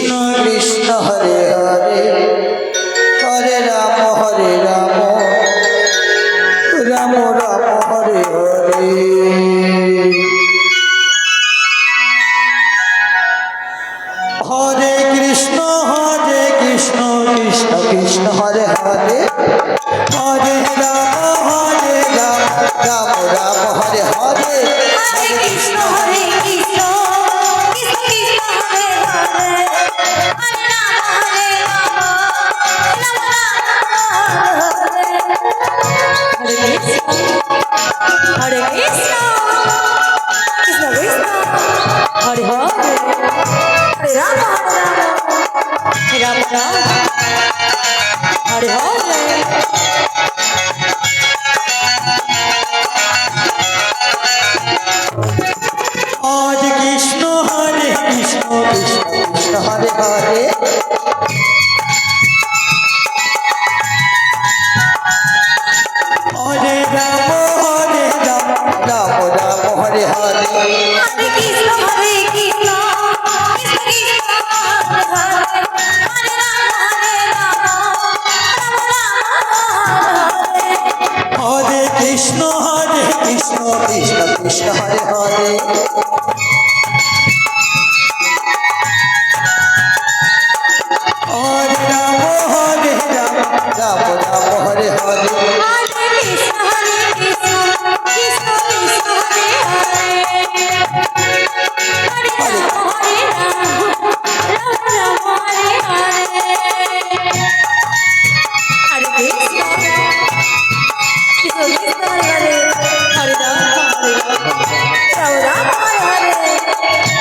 Krishna Hare Hare Hare Ram Ram Ram Hare Hare. Hare Krishna Krishna Krishna Hare Hare Hare Ram Ram Ram Hare Hare. Hare Krishna Krishna Krishna Hare Hare Hare Ram Ram Ram Hare Hare Krishna Krishna Krishna Hare Hare Hare Ram Ram Hare Hare. Hare Krishna Krishna Krishna Hare Hare Hare Ram Ram Ram Hare Hare. Hare Krishna Krishna Krishna Hare Hare Hare Ram Ram Hare Krishna Krishna Krishna Hare Hare Hare Ram Ram Ram Hare Hare. Hare Krishna Krishna Krishna Hare Hare Hare Ram Ram Hare Hare. Hare Krishna Krishna Krishna Hare Hare Ram Ram Hare Hare.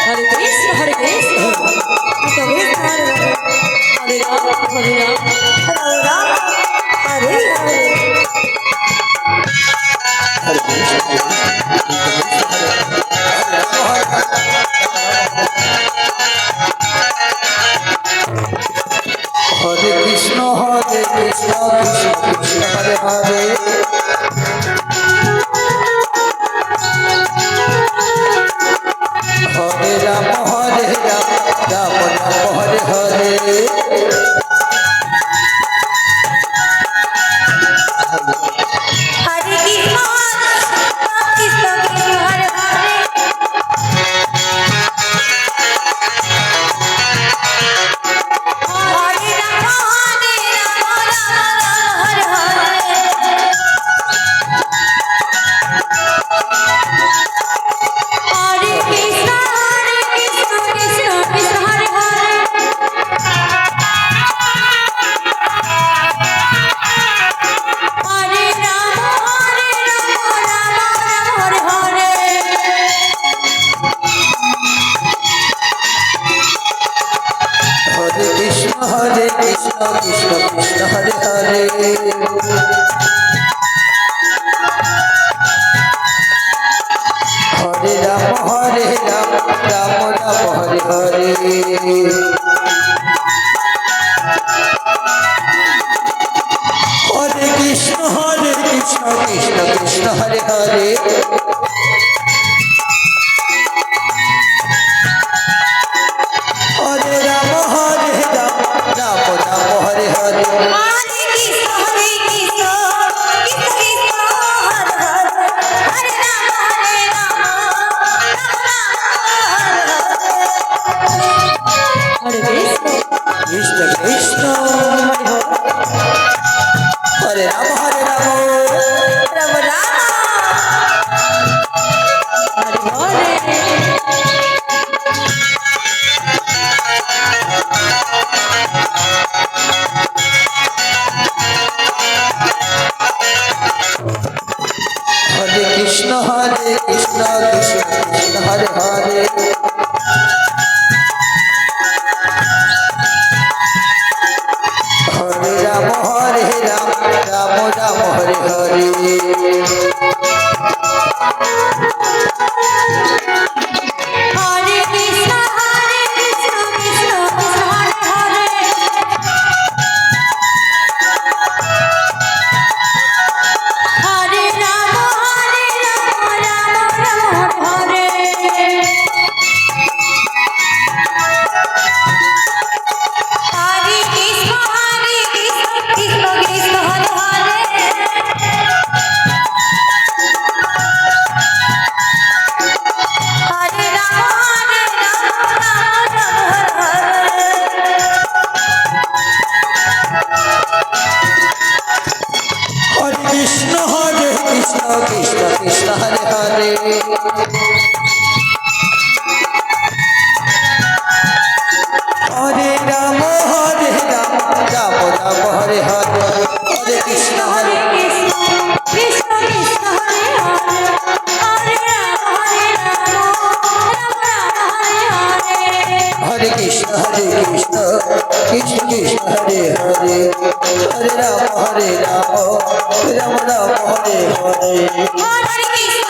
Hare Krishna Krishna Krishna Hare Hare Hare Ram Ram Hare Hare. Hare Krishna Krishna Krishna Hare Hare Hare Ram Ram Ram Hare Hare. Hare Krishna Krishna Krishna Hare Hare Hare Ram Ram Hare Hare. Hare Krishna Krishna Krishna Hare Hare Hare Ram Ram Hare Hare. Hare Krishna Krishna Krishna Hare Hare Hare Ram Ram Ram Hare Hare. Hare Krishna Krishna Krishna Hare Hare Hare Ram Ram Ram Hare Hare. Hare Krishna Krishna Krishna Hare Hare Hare Ram Hare Krishna Krishna Krishna Hare Ram Ram Ram Hare Ram Ram Ram Hare Hare Hare Krishna Hare Krishna Krishna Krishna Hare Hare Hare Ram Ram Ram Hare Hare Hare Krishna Krishna Krishna Hare Hare Hare Ram Ram Ram Hare Hare Hare Krishna